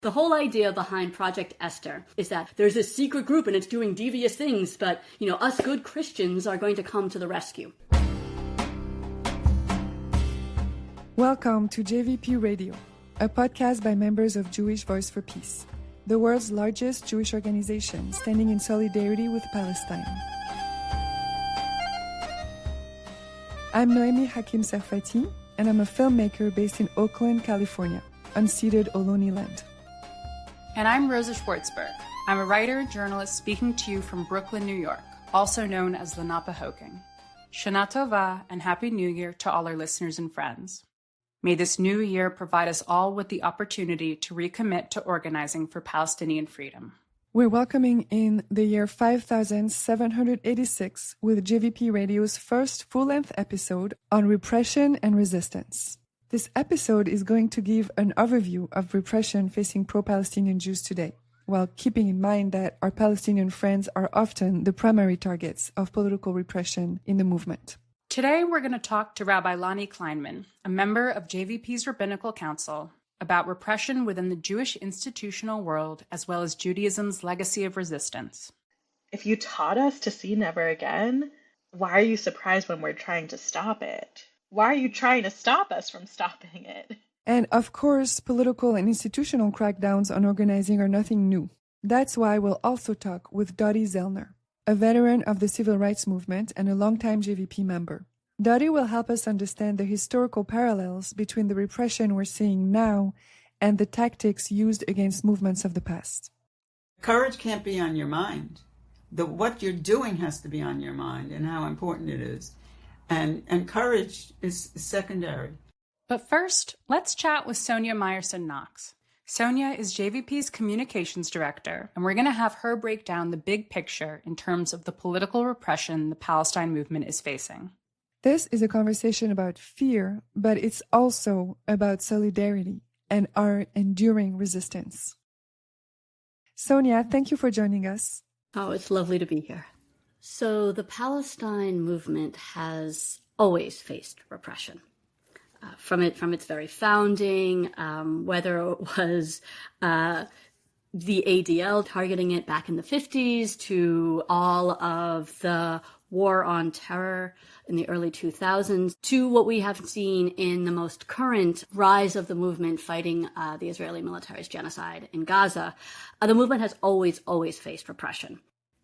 The whole idea behind Project Esther is that there's this secret group and it's doing devious things, but, us good Christians are going to come to the rescue. Welcome to JVP Radio, a podcast by members of Jewish Voice for Peace, the world's largest Jewish organization standing in solidarity with Palestine. I'm Noemi Hakim Sarfati, and I'm a filmmaker based in Oakland, California, unceded Ohlone land. And I'm Rosa Schwartzberg. I'm a writer and journalist speaking to you from Brooklyn, New York, also known as the Napahoking. Shana Tova and Happy New Year to all our listeners and friends. May this new year provide us all with the opportunity to recommit to organizing for Palestinian freedom. We're welcoming in the year 5786 with JVP Radio's first full-length episode on repression and resistance. This episode is going to give an overview of repression facing pro-Palestinian Jews today, while keeping in mind that our Palestinian friends are often the primary targets of political repression in the movement. Today, we're going to talk to Rabbi Lonnie Kleinman, a member of JVP's Rabbinical Council, about repression within the Jewish institutional world, as well as Judaism's legacy of resistance. If you taught us to see never again, why are you surprised when we're trying to stop it? Why are you trying to stop us from stopping it? And of course, political and institutional crackdowns on organizing are nothing new. That's why we'll also talk with Dottie Zellner, a veteran of the civil rights movement and a longtime JVP member. Dottie will help us understand the historical parallels between the repression we're seeing now and the tactics used against movements of the past. Courage can't be on your mind. What you're doing has to be on your mind and how important it is. And courage is secondary. But first, let's chat with Sonia Meyerson Knox. Sonia is JVP's communications director, and we're going to have her break down the big picture in terms of the political repression the Palestine movement is facing. This is a conversation about fear, but it's also about solidarity and our enduring resistance. Sonia, thank you for joining us. Oh, it's lovely to be here. So the Palestine movement has always faced repression. From its very founding, whether it was the ADL targeting it back in the 50s to all of the war on terror in the early 2000s, to what we have seen in the most current rise of the movement fighting the Israeli military's genocide in Gaza, the movement has always faced repression.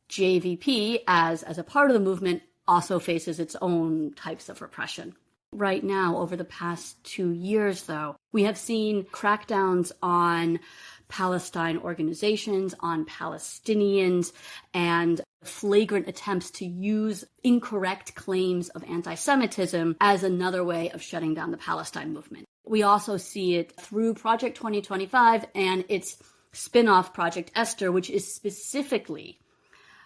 JVP, as a part of the movement, also faces its own types of repression. Right now, over the past 2 years, though, we have seen crackdowns on Palestine organizations, on Palestinians, and flagrant attempts to use incorrect claims of anti-Semitism as another way of shutting down the Palestine movement. We also see it through Project 2025 and its spin-off Project Esther, which is specifically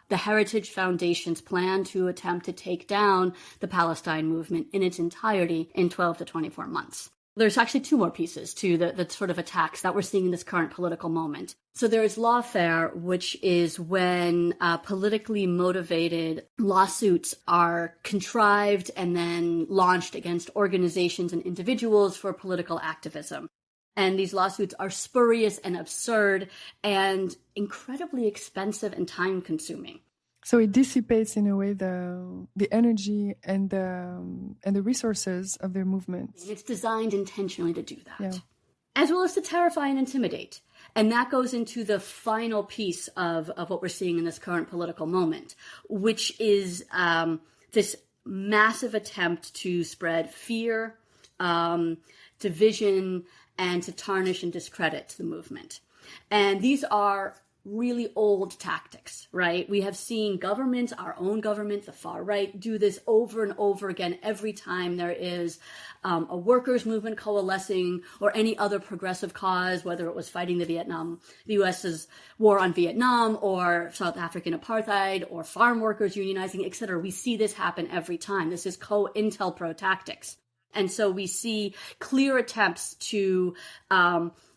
the Heritage Foundation's plan to attempt to take down the Palestine movement in its entirety in 12 to 24 months. There's actually two more pieces to the sort of attacks that we're seeing in this current political moment. So there is lawfare, which is when politically motivated lawsuits are contrived and then launched against organizations and individuals for political activism. And these lawsuits are spurious and absurd and incredibly expensive and time-consuming. So it dissipates in a way the energy and the resources of their movement. It's designed intentionally to do that, yeah. As well as to terrify and intimidate. And that goes into the final piece of what we're seeing in this current political moment, which is this massive attempt to spread fear, division, and to tarnish and discredit the movement. And these are really old tactics, right? We have seen governments, our own government, the far right, do this over and over again every time there is a workers' movement coalescing or any other progressive cause, whether it was fighting the U.S.'s war on Vietnam or South African apartheid or farm workers unionizing, etc. We see this happen every time. This is COINTELPRO tactics. And so we see clear attempts to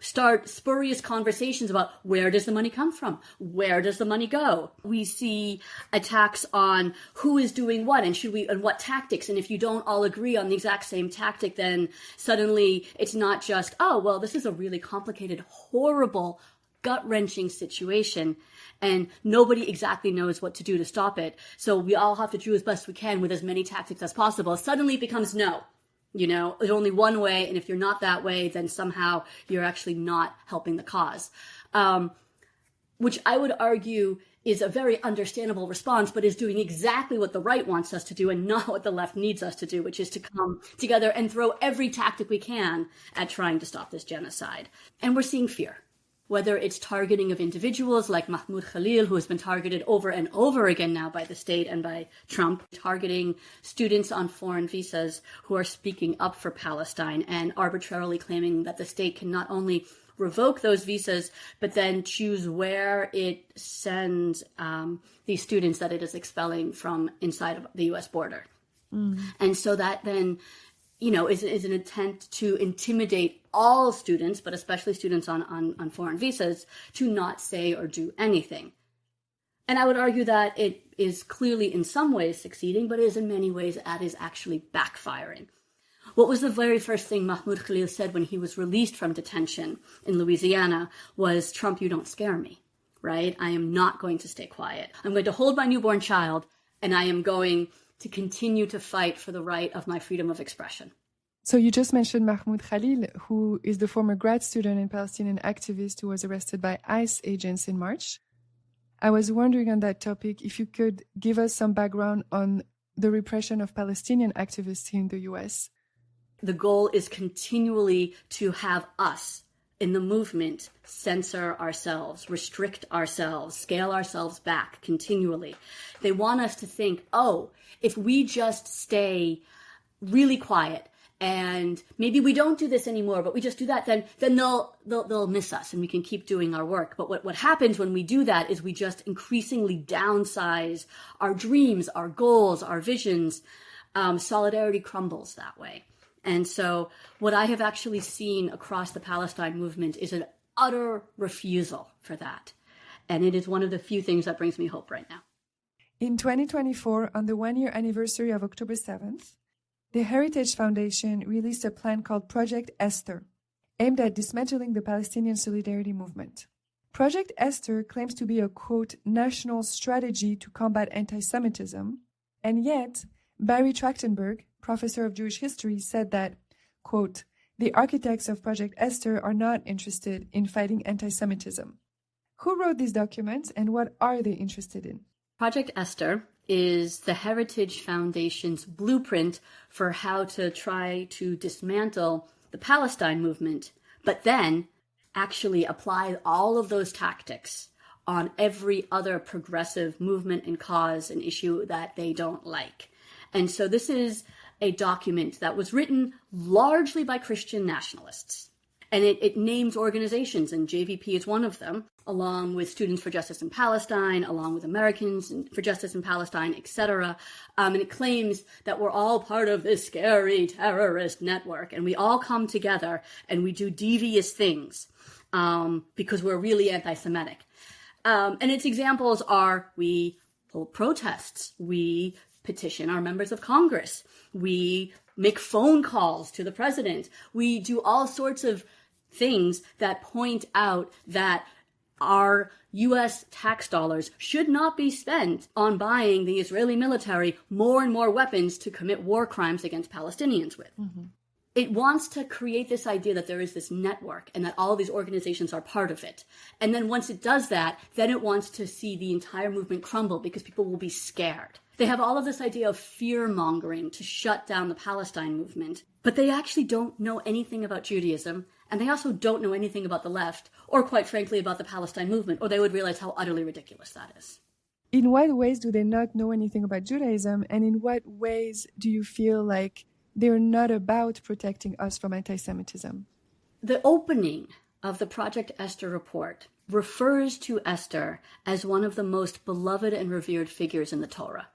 start spurious conversations about where does the money come from? Where does the money go? We see attacks on who is doing what and what tactics. And if you don't all agree on the exact same tactic, then suddenly it's not just, oh, well, this is a really complicated, horrible, gut-wrenching situation, and nobody exactly knows what to do to stop it. So we all have to do as best we can with as many tactics as possible. Suddenly it becomes no. There's only one way, and if you're not that way, then somehow you're actually not helping the cause. Which I would argue is a very understandable response, but is doing exactly what the right wants us to do and not what the left needs us to do, which is to come together and throw every tactic we can at trying to stop this genocide. And we're seeing fear. Whether it's targeting of individuals like Mahmoud Khalil, who has been targeted over and over again now by the state and by Trump, targeting students on foreign visas who are speaking up for Palestine and arbitrarily claiming that the state can not only revoke those visas, but then choose where it sends these students that it is expelling from inside of the U.S. border. And so that then is an attempt to intimidate all students, but especially students on foreign visas, to not say or do anything. And I would argue that it is clearly in some ways succeeding, but is in many ways that is actually backfiring. What was the very first thing Mahmoud Khalil said when he was released from detention in Louisiana was, Trump, you don't scare me, right? I am not going to stay quiet. I'm going to hold my newborn child, and I am going to continue to fight for the right of my freedom of expression. So you just mentioned Mahmoud Khalil, who is the former grad student and Palestinian activist who was arrested by ICE agents in March. I was wondering on that topic if you could give us some background on the repression of Palestinian activists here in the US. The goal is continually to have us in the movement censor ourselves, restrict ourselves, scale ourselves back continually. They want us to think, oh, if we just stay really quiet and maybe we don't do this anymore, but we just do that, then they'll miss us and we can keep doing our work. But what happens when we do that is we just increasingly downsize our dreams, our goals, our visions. Solidarity crumbles that way. And so what I have actually seen across the Palestine movement is an utter refusal for that. And it is one of the few things that brings me hope right now. In 2024, on the one-year anniversary of October 7th, the Heritage Foundation released a plan called Project Esther, aimed at dismantling the Palestinian solidarity movement. Project Esther claims to be a, quote, national strategy to combat anti-Semitism, and yet Barry Trachtenberg, professor of Jewish history, said that, quote, the architects of Project Esther are not interested in fighting anti-Semitism. Who wrote these documents and what are they interested in? Project Esther is the Heritage Foundation's blueprint for how to try to dismantle the Palestine movement, but then actually apply all of those tactics on every other progressive movement and cause and issue that they don't like. And so this is a document that was written largely by Christian nationalists. And it names organizations, and JVP is one of them, along with Students for Justice in Palestine, along with Americans for Justice in Palestine, etc. And it claims that we're all part of this scary terrorist network, and we all come together and we do devious things because we're really anti-Semitic. And its examples are we hold protests, we petition our members of Congress, we make phone calls to the president, we do all sorts of things that point out that our U.S. tax dollars should not be spent on buying the Israeli military more and more weapons to commit war crimes against Palestinians with. Mm-hmm. It wants to create this idea that there is this network and that all of these organizations are part of it. And then once it does that, then it wants to see the entire movement crumble because people will be scared. They have all of this idea of fear-mongering to shut down the Palestine movement, but they actually don't know anything about Judaism, and they also don't know anything about the left, or quite frankly about the Palestine movement, or they would realize how utterly ridiculous that is. In what ways do they not know anything about Judaism, and in what ways do you feel like they're not about protecting us from anti-Semitism? The opening of the Project Esther report refers to Esther as one of the most beloved and revered figures in the Torah.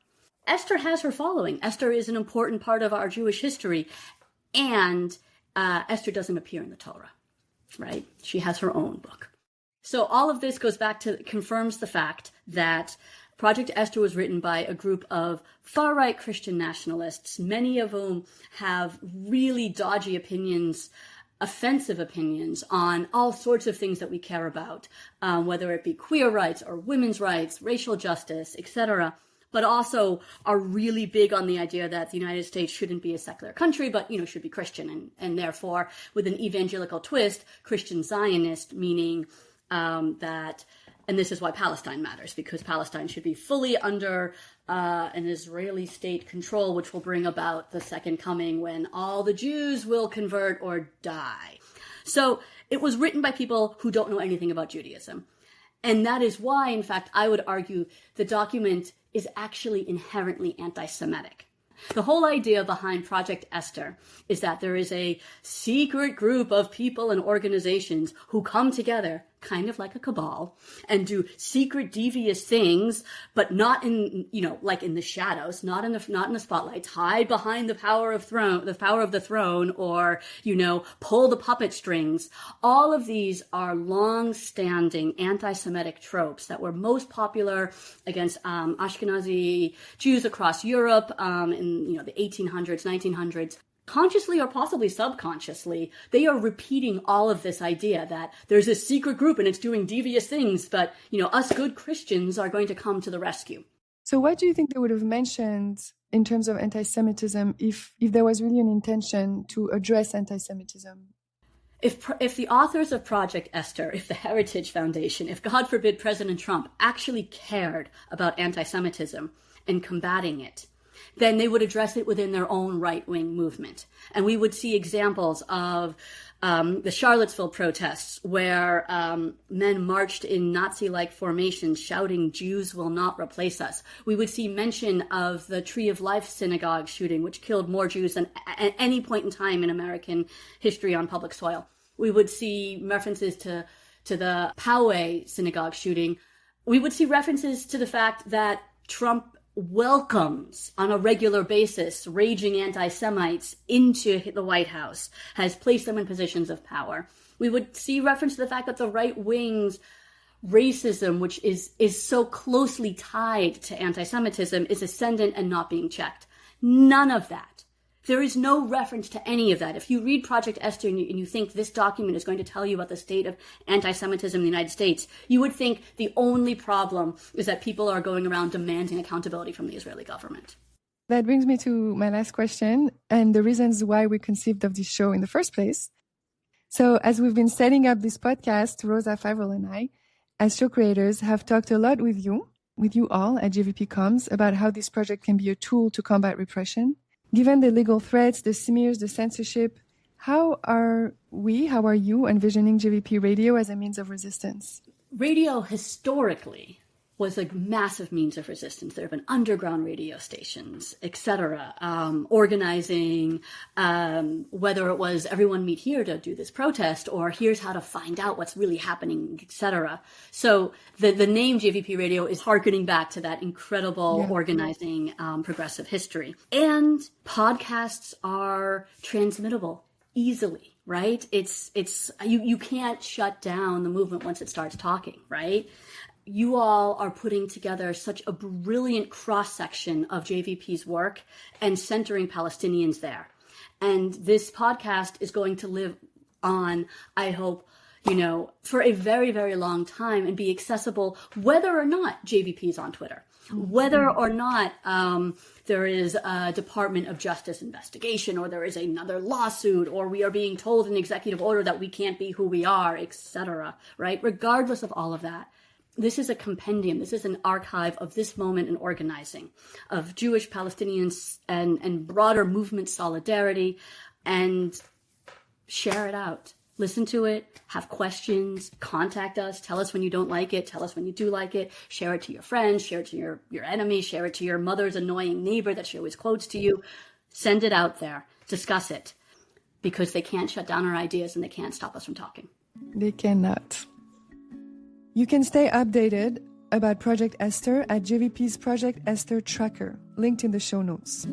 Esther has her following. Esther is an important part of our Jewish history. And Esther doesn't appear in the Torah, right? She has her own book. So all of this confirms the fact that Project Esther was written by a group of far-right Christian nationalists, many of whom have really dodgy opinions, offensive opinions on all sorts of things that we care about, whether it be queer rights or women's rights, racial justice, etc., but also are really big on the idea that the United States shouldn't be a secular country, but, should be Christian, and therefore, with an evangelical twist, Christian Zionist, meaning that, and this is why Palestine matters, because Palestine should be fully under an Israeli state control, which will bring about the second coming when all the Jews will convert or die. So it was written by people who don't know anything about Judaism. And that is why, in fact, I would argue the document is actually inherently anti-Semitic. The whole idea behind Project Esther is that there is a secret group of people and organizations who come together, kind of like a cabal, and do secret devious things, but not in, like in the shadows, not in the spotlights, hide behind the power of the throne, or, pull the puppet strings. All of these are long-standing anti-Semitic tropes that were most popular against Ashkenazi Jews across Europe in the 1800s, 1900s. Consciously or possibly subconsciously, they are repeating all of this idea that there's a secret group and it's doing devious things, but, us good Christians are going to come to the rescue. So what do you think they would have mentioned in terms of anti-Semitism if there was really an intention to address anti-Semitism? If the authors of Project Esther, if the Heritage Foundation, if, God forbid, President Trump actually cared about anti-Semitism and combating it, then they would address it within their own right-wing movement. And we would see examples of the Charlottesville protests where men marched in Nazi-like formations shouting, "Jews will not replace us." We would see mention of the Tree of Life synagogue shooting, which killed more Jews than at any point in time in American history on public soil. We would see references to the Poway synagogue shooting. We would see references to the fact that Trump welcomes on a regular basis raging anti-Semites into the White House, has placed them in positions of power. We would see reference to the fact that the right wing's racism, which is so closely tied to anti-Semitism, is ascendant and not being checked. None of that. There is no reference to any of that. If you read Project Esther and you think this document is going to tell you about the state of anti-Semitism in the United States, you would think the only problem is that people are going around demanding accountability from the Israeli government. That brings me to my last question and the reasons why we conceived of this show in the first place. So as we've been setting up this podcast, Rosa Favre and I, as show creators, have talked a lot with you all at JVP Comms about how this project can be a tool to combat repression. Given the legal threats, the smears, the censorship, how are you envisioning JVP radio as a means of resistance? Radio historically was a massive means of resistance. There have been underground radio stations, etc., organizing, whether it was everyone meet here to do this protest, or here's how to find out what's really happening, etc. So the name JVP Radio is harkening back to that incredible organizing, progressive history. And podcasts are transmittable easily, right? You can't shut down the movement once it starts talking, right? You all are putting together such a brilliant cross-section of JVP's work and centering Palestinians there. And this podcast is going to live on, I hope, for a very, very long time and be accessible whether or not JVP is on Twitter, whether or not there is a Department of Justice investigation, or there is another lawsuit, or we are being told in executive order that we can't be who we are, etc., right? Regardless of all of that, this is a compendium. This is an archive of this moment in organizing, of Jewish, Palestinians, and broader movement solidarity, and share it out. Listen to it, have questions, contact us, tell us when you don't like it, tell us when you do like it, share it to your friends, share it to your enemy, share it to your mother's annoying neighbor that she always quotes to you. Send it out there. Discuss it. Because they can't shut down our ideas and they can't stop us from talking. They cannot. You can stay updated about Project Esther at JVP's Project Esther Tracker, linked in the show notes.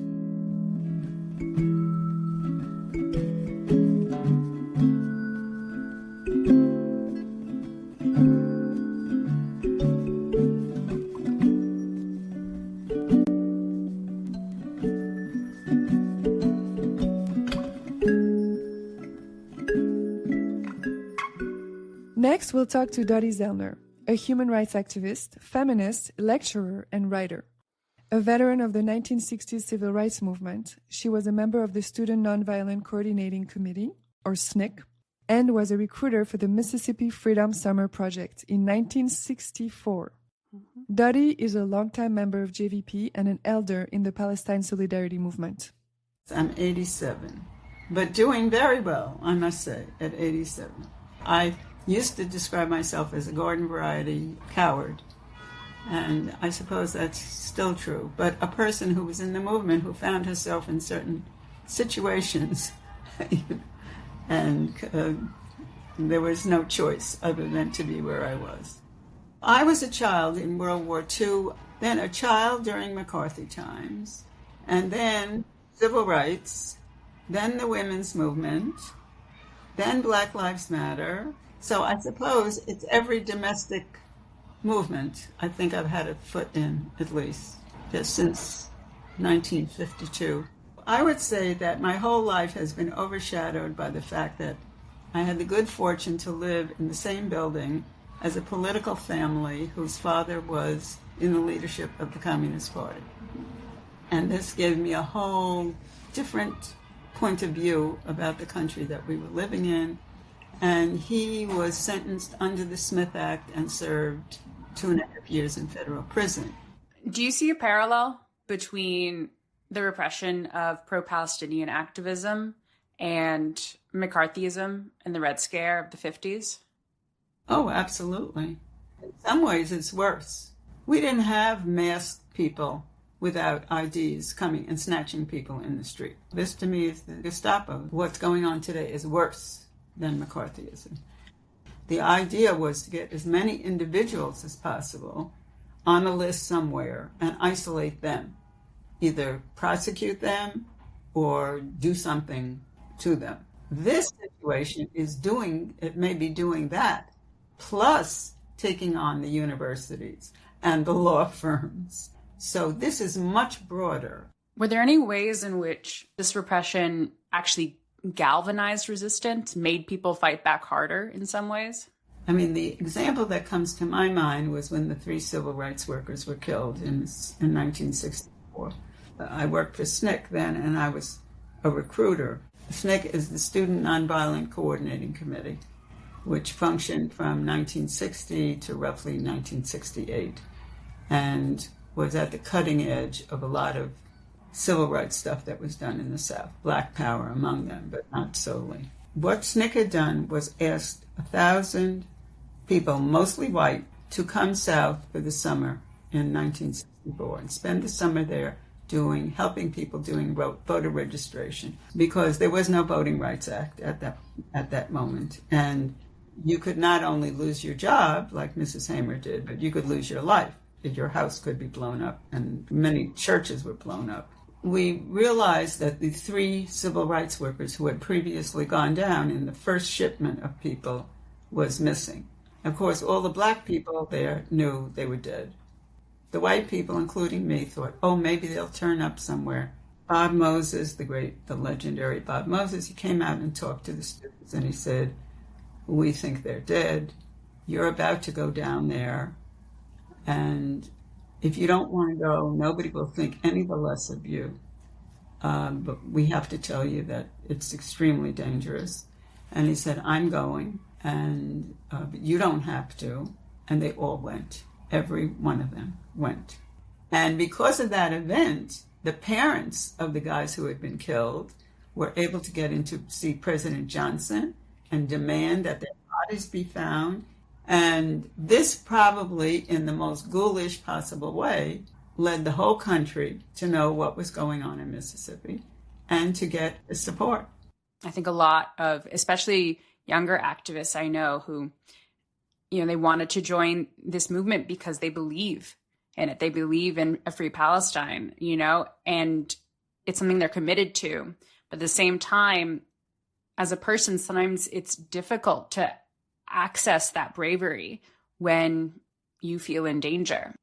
Next, we'll talk to Dottie Zellner, a human rights activist, feminist, lecturer, and writer. A veteran of the 1960s civil rights movement, she was a member of the Student Nonviolent Coordinating Committee, or SNCC, and was a recruiter for the Mississippi Freedom Summer Project in 1964. Dottie is a longtime member of JVP and an elder in the Palestine Solidarity Movement. I'm 87, but doing very well, I must say, at 87. I used to describe myself as a garden variety coward, and I suppose that's still true. But a person who was in the movement who found herself in certain situations, and there was no choice other than to be where I was. I was a child in World War II, then a child during McCarthy times, and then civil rights, then the women's movement, then Black Lives Matter. So I suppose it's every domestic movement I think I've had a foot in, at least, just since 1952. I would say that my whole life has been overshadowed by the fact that I had the good fortune to live in the same building as a political family whose father was in the leadership of the Communist Party. And this gave me a whole different point of view about the country that we were living in. And he was sentenced under the Smith Act and served 2.5 years in federal prison. Do you see a parallel between the repression of pro-Palestinian activism and McCarthyism and the Red Scare of the 50s? Oh, absolutely. In some ways, it's worse. We didn't have masked people without IDs coming and snatching people in the street. This, to me, is the Gestapo. What's going on today is worse than McCarthyism. The idea was to get as many individuals as possible on a list somewhere and isolate them, either prosecute them or do something to them. This situation is maybe doing that, plus taking on the universities and the law firms. So this is much broader. Were there any ways in which this repression actually galvanized resistance, made people fight back harder in some ways? I mean, the example that comes to my mind was when the 3 civil rights workers were killed in 1964. I worked for SNCC then, and I was a recruiter. SNCC is the Student Nonviolent Coordinating Committee, which functioned from 1960 to roughly 1968, and was at the cutting edge of a lot of civil rights stuff that was done in the South, Black Power among them, but not solely. What SNCC had done was asked 1,000 people, mostly white, to come south for the summer in 1964 and spend the summer there helping people doing voter registration, because there was no Voting Rights Act at that moment. And you could not only lose your job, like Mrs. Hamer did, but you could lose your life. Your house could be blown up, and many churches were blown up. We realized that the 3 civil rights workers who had previously gone down in the first shipment of people was missing. Of course, all the black people there knew they were dead. The white people, including me, thought, oh, maybe they'll turn up somewhere. Bob Moses, the legendary Bob Moses, he came out and talked to the students, and he said, we think they're dead. You're about to go down there, and if you don't want to go, nobody will think any the less of you. But we have to tell you that it's extremely dangerous. And he said, I'm going, and but you don't have to. And they all went. Every one of them went. And because of that event, the parents of the guys who had been killed were able to get in to see President Johnson and demand that their bodies be found. And this probably, in the most ghoulish possible way, led the whole country to know what was going on in Mississippi and to get the support. I think a lot of, especially younger activists I know who, they wanted to join this movement because they believe in it. They believe in a free Palestine, and it's something they're committed to. But at the same time, as a person, sometimes it's difficult to access that bravery when you feel in danger.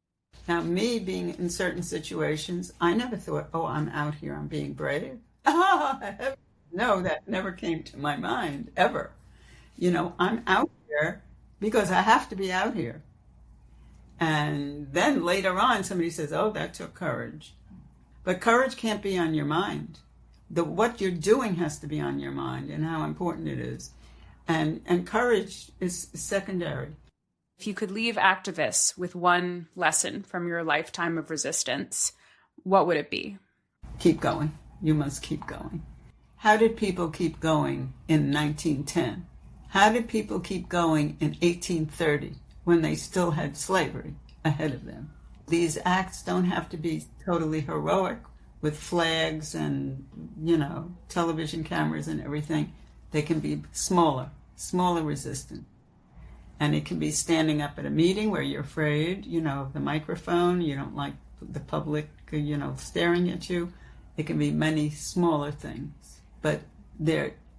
Now, me being in certain situations, I never thought, oh, I'm out here, I'm being brave. No, that never came to my mind, ever. I'm out here because I have to be out here. And then later on, somebody says, oh, that took courage. But courage can't be on your mind. What you're doing has to be on your mind and how important it is. And courage is secondary. If you could leave activists with one lesson from your lifetime of resistance, what would it be? Keep going. You must keep going. How did people keep going in 1910? How did people keep going in 1830 when they still had slavery ahead of them? These acts don't have to be totally heroic with flags and, television cameras and everything. They can be smaller resistance. And it can be standing up at a meeting where you're afraid, of the microphone. You don't like the public, staring at you. It can be many smaller things. But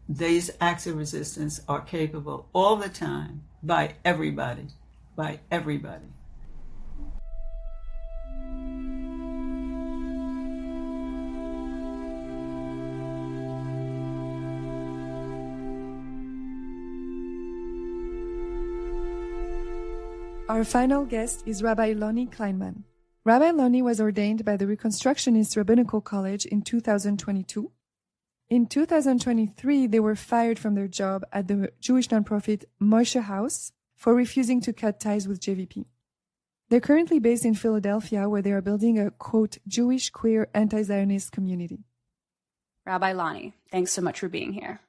these acts of resistance are capable all the time by everybody. Our final guest is Rabbi Lonnie Kleinman. Rabbi Lonnie was ordained by the Reconstructionist Rabbinical College in 2022. In 2023, they were fired from their job at the Jewish nonprofit Moshe House for refusing to cut ties with JVP. They're currently based in Philadelphia, where they are building a, quote, Jewish queer anti-Zionist community. Rabbi Lonnie, thanks so much for being here.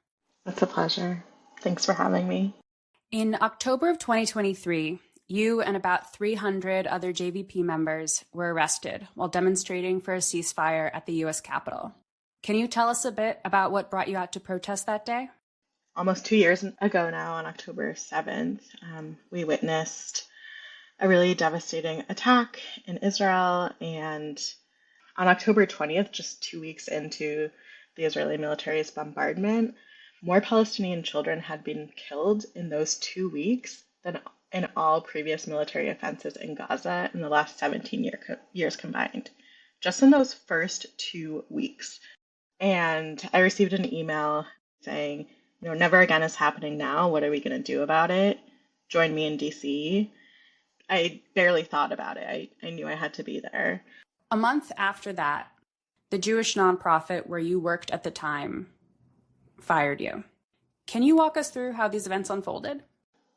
It's a pleasure. Thanks for having me. In October of 2023, you and about 300 other JVP members were arrested while demonstrating for a ceasefire at the U.S. Capitol. Can you tell us a bit about what brought you out to protest that day? Almost 2 years ago now, on October 7th, we witnessed a really devastating attack in Israel. And on October 20th, just 2 weeks into the Israeli military's bombardment, more Palestinian children had been killed in those 2 weeks than in all previous military offenses in Gaza in the last 17 years combined, just in those first 2 weeks. And I received an email saying, never again is happening now. What are we going to do about it? Join me in DC. I barely thought about it. I knew I had to be there. A month after that, the Jewish nonprofit where you worked at the time fired you. Can you walk us through how these events unfolded?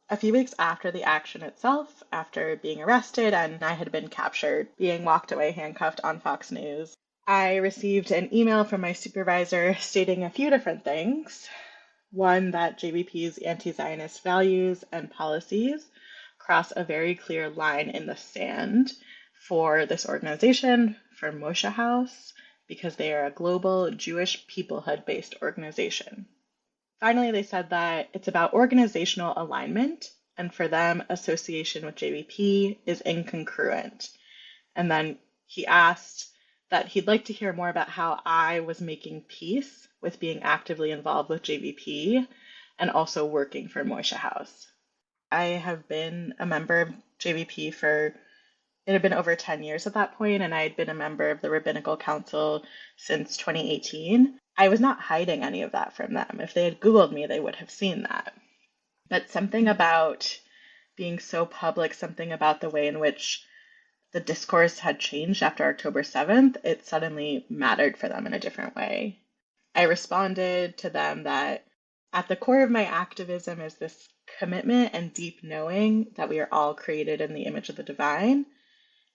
A few weeks after the action itself, after being arrested and I had been captured, being walked away handcuffed on Fox News, I received an email from my supervisor stating a few different things. One, that JVP's anti-Zionist values and policies cross a very clear line in the sand for this organization, for Moshe House, because they are a global Jewish peoplehood-based organization. Finally, they said that it's about organizational alignment, and for them, association with JVP is incongruent. And then he asked that he'd like to hear more about how I was making peace with being actively involved with JVP and also working for Moshe House. I have been a member of JVP it had been over 10 years at that point, and I had been a member of the Rabbinical Council since 2018. I was not hiding any of that from them. If they had Googled me, they would have seen that. But something about being so public, something about the way in which the discourse had changed after October 7th, it suddenly mattered for them in a different way. I responded to them that at the core of my activism is this commitment and deep knowing that we are all created in the image of the divine,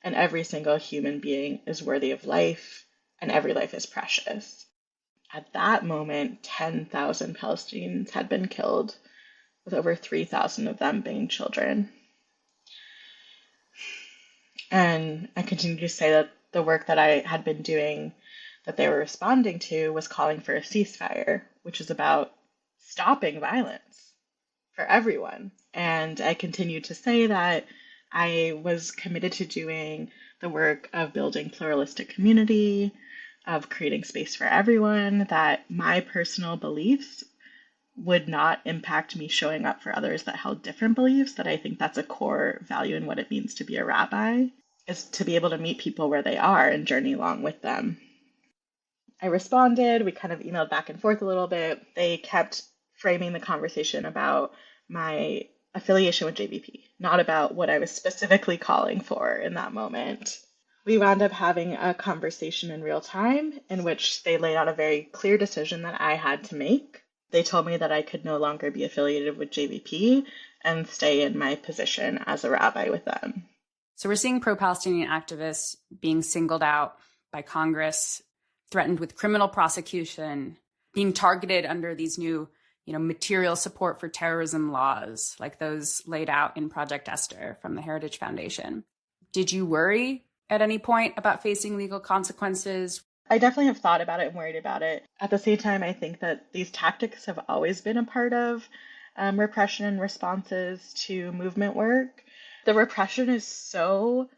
and every single human being is worthy of life, and every life is precious. At that moment, 10,000 Palestinians had been killed, with over 3,000 of them being children. And I continue to say that the work that I had been doing, that they were responding to, was calling for a ceasefire, which is about stopping violence for everyone. And I continue to say that I was committed to doing the work of building pluralistic community, of creating space for everyone, that my personal beliefs would not impact me showing up for others that held different beliefs, that I think that's a core value in what it means to be a rabbi, is to be able to meet people where they are and journey along with them. I responded, we kind of emailed back and forth a little bit. They kept framing the conversation about my affiliation with JVP, not about what I was specifically calling for in that moment. We wound up having a conversation in real time in which they laid out a very clear decision that I had to make. They told me that I could no longer be affiliated with JVP and stay in my position as a rabbi with them. So we're seeing pro-Palestinian activists being singled out by Congress, threatened with criminal prosecution, being targeted under these new, material support for terrorism laws, like those laid out in Project Esther from the Heritage Foundation. Did you worry at any point about facing legal consequences? I definitely have thought about it and worried about it. At the same time, I think that these tactics have always been a part of repression and responses to movement work. The repression is so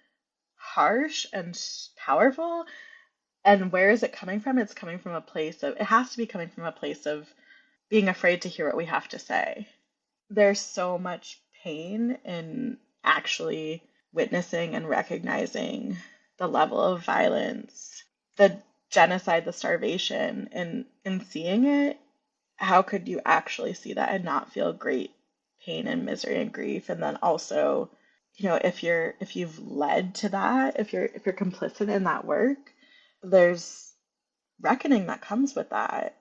harsh and powerful. And where is it coming from? It's coming from it has to be coming from a place of being afraid to hear what we have to say. There's so much pain in actually witnessing and recognizing the level of violence, the genocide, the starvation, and in seeing it. How could you actually see that and not feel great pain and misery and grief? And then also, if you've led to that, if you're complicit in that work, there's reckoning that comes with that,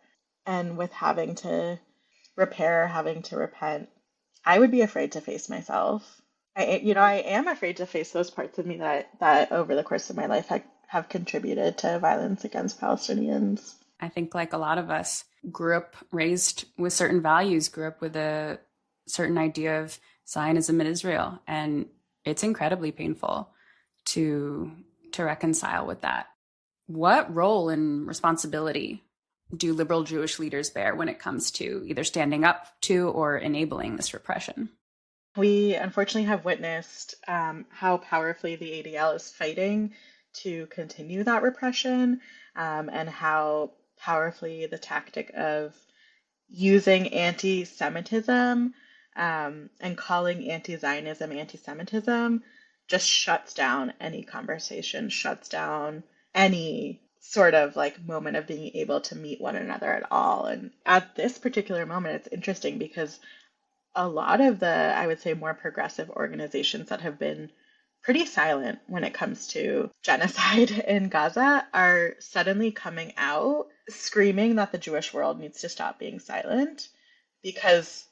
and with having to repair, having to repent. I would be afraid to face myself. I am afraid to face those parts of me that over the course of my life have contributed to violence against Palestinians. I think, like a lot of us, grew up raised with certain values, grew up with a certain idea of Zionism in Israel, and it's incredibly painful to reconcile with that. What role and responsibility do liberal Jewish leaders bear when it comes to either standing up to or enabling this repression? We unfortunately have witnessed how powerfully the ADL is fighting to continue that repression, and how powerfully the tactic of using anti-Semitism and calling anti-Zionism anti-Semitism just shuts down any conversation, shuts down any sort of like moment of being able to meet one another at all. And at this particular moment, it's interesting because a lot of the, I would say, more progressive organizations that have been pretty silent when it comes to genocide in Gaza are suddenly coming out screaming that the Jewish world needs to stop being silent because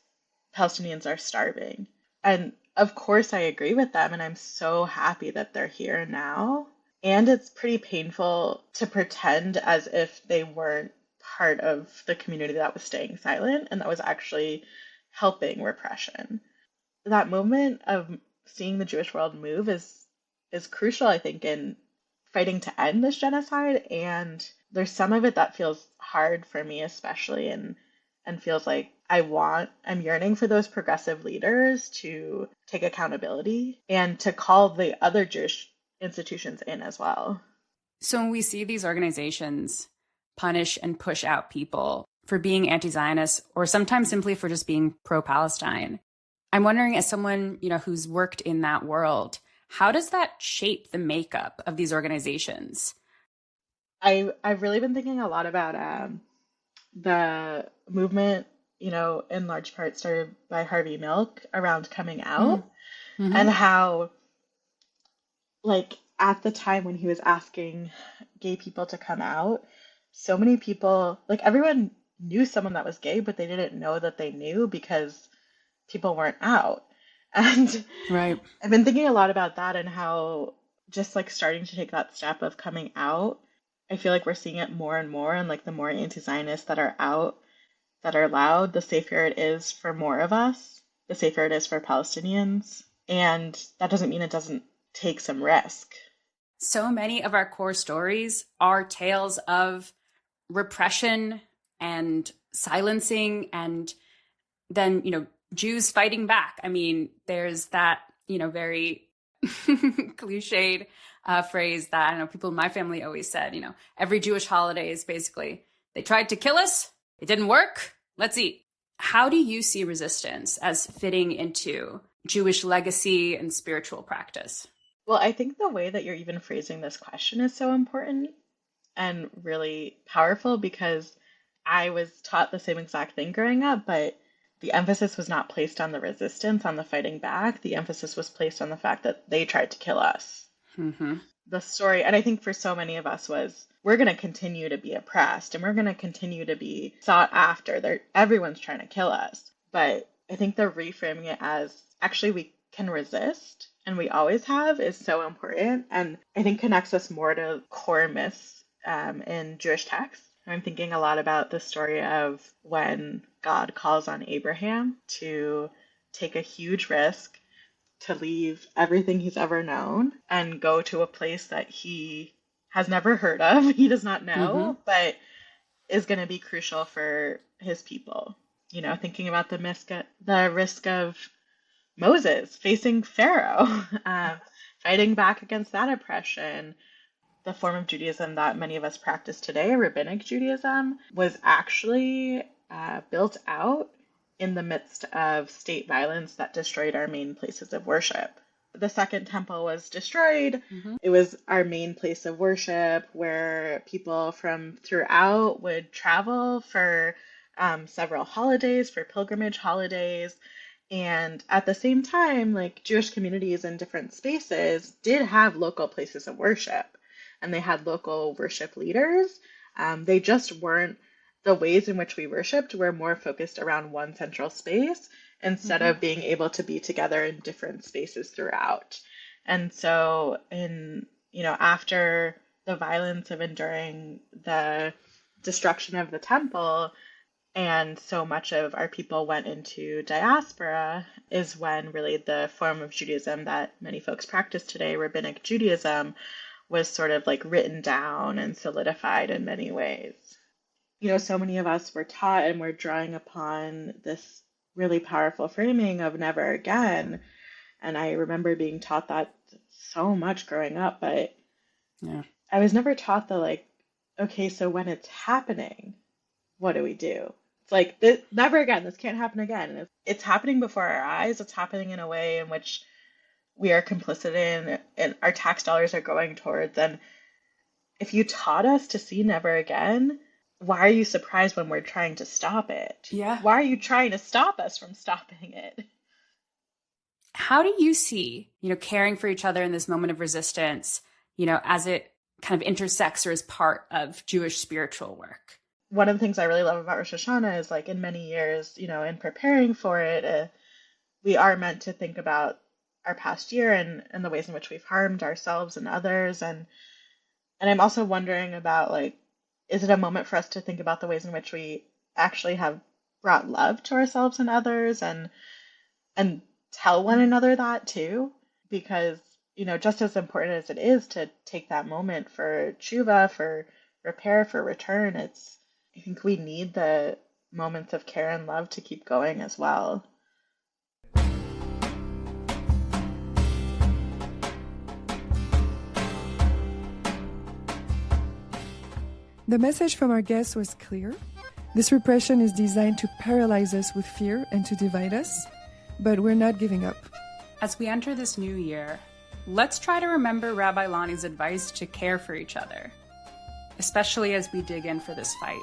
Palestinians are starving. And of course, I agree with them, and I'm so happy that they're here now. And it's pretty painful to pretend as if they weren't part of the community that was staying silent and that was actually helping repression. That moment of seeing the Jewish world move is crucial, I think, in fighting to end this genocide. And there's some of it that feels hard for me, especially, and feels like I'm yearning for those progressive leaders to take accountability and to call the other Jewish institutions in as well. So when we see these organizations punish and push out people for being anti-Zionist or sometimes simply for just being pro-Palestine, I'm wondering, as someone, who's worked in that world, how does that shape the makeup of these organizations? I've really been thinking a lot about the movement, in large part started by Harvey Milk around coming out, mm-hmm. and how, like, at the time when he was asking gay people to come out, so many people, like, everyone knew someone that was gay, but they didn't know that they knew because people weren't out. And right. I've been thinking a lot about that and how just like starting to take that step of coming out, I feel like we're seeing it more and more. And like the more anti-Zionists that are out, that are loud, the safer it is for more of us, the safer it is for Palestinians. And that doesn't mean it doesn't take some risk. So many of our core stories are tales of repression and silencing and then, Jews fighting back. I mean, there's that, very cliched phrase that, I don't know, people in my family always said, every Jewish holiday is basically, they tried to kill us, it didn't work, let's eat. How do you see resistance as fitting into Jewish legacy and spiritual practice? Well, I think the way that you're even phrasing this question is so important and really powerful because I was taught the same exact thing growing up, but the emphasis was not placed on the resistance, on the fighting back. The emphasis was placed on the fact that they tried to kill us. Mm-hmm. The story, and I think for so many of us, was we're going to continue to be oppressed and we're going to continue to be sought after. Everyone's trying to kill us. But I think the reframing it as actually we can resist, and we always have, is so important. And I think connects us more to core myths in Jewish texts. I'm thinking a lot about the story of when God calls on Abraham to take a huge risk, to leave everything he's ever known and go to a place that he has never heard of, he does not know, but is going to be crucial for his people. You know, thinking about the risk of Moses facing Pharaoh, fighting back against that oppression. The form of Judaism that many of us practice today, Rabbinic Judaism, was actually built out in the midst of state violence that destroyed our main places of worship. The Second Temple was destroyed. It was our main place of worship where people from throughout would travel for several holidays, for pilgrimage holidays. And at the same time, like Jewish communities in different spaces did have local places of worship, and they had local worship leaders. They just weren't, the ways in which we worshiped were more focused around one central space instead of being able to be together in different spaces throughout. And so after the violence of enduring the destruction of the temple, and so much of our people went into diaspora, is when really the form of Judaism that many folks practice today, Rabbinic Judaism, was sort of like written down and solidified in many ways. You know, so many of us were taught and we're drawing upon this really powerful framing of never again. And I remember being taught that so much growing up, but I was never taught okay, so when it's happening, what do we do? It's like, never again, this can't happen again. It's happening before our eyes. It's happening in a way in which we are complicit in and our tax dollars are going towards. And if you taught us to see never again, why are you surprised when we're trying to stop it? Yeah. Why are you trying to stop us from stopping it? How do you see, caring for each other in this moment of resistance, as it kind of intersects or is part of Jewish spiritual work? One of the things I really love about Rosh Hashanah is in many years, in preparing for it, we are meant to think about our past year and the ways in which we've harmed ourselves and others. And I'm also wondering about is it a moment for us to think about the ways in which we actually have brought love to ourselves and others and tell one another that too? Because, just as important as it is to take that moment for tshuva, for repair, for return, I think we need the moments of care and love to keep going as well. The message from our guests was clear. This repression is designed to paralyze us with fear and to divide us, but we're not giving up. As we enter this new year, let's try to remember Rabbi Lonnie's advice to care for each other, especially as we dig in for this fight.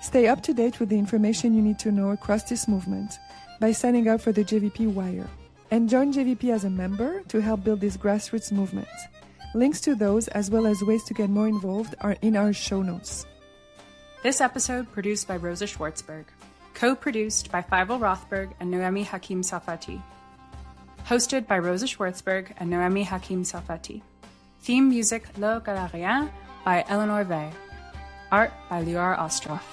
Stay up to date with the information you need to know across this movement by signing up for the JVP Wire, and join JVP as a member to help build this grassroots movement. Links to those, as well as ways to get more involved, are in our show notes. This episode produced by Rosa Schwartzberg, co-produced by Feivel Rothberg and Noemi Hakim Safati. Hosted by Rosa Schwartzberg and Noemi Hakim Safati. Theme music Le Galerien by Eleanor Vey. Art by Lior Ostroff.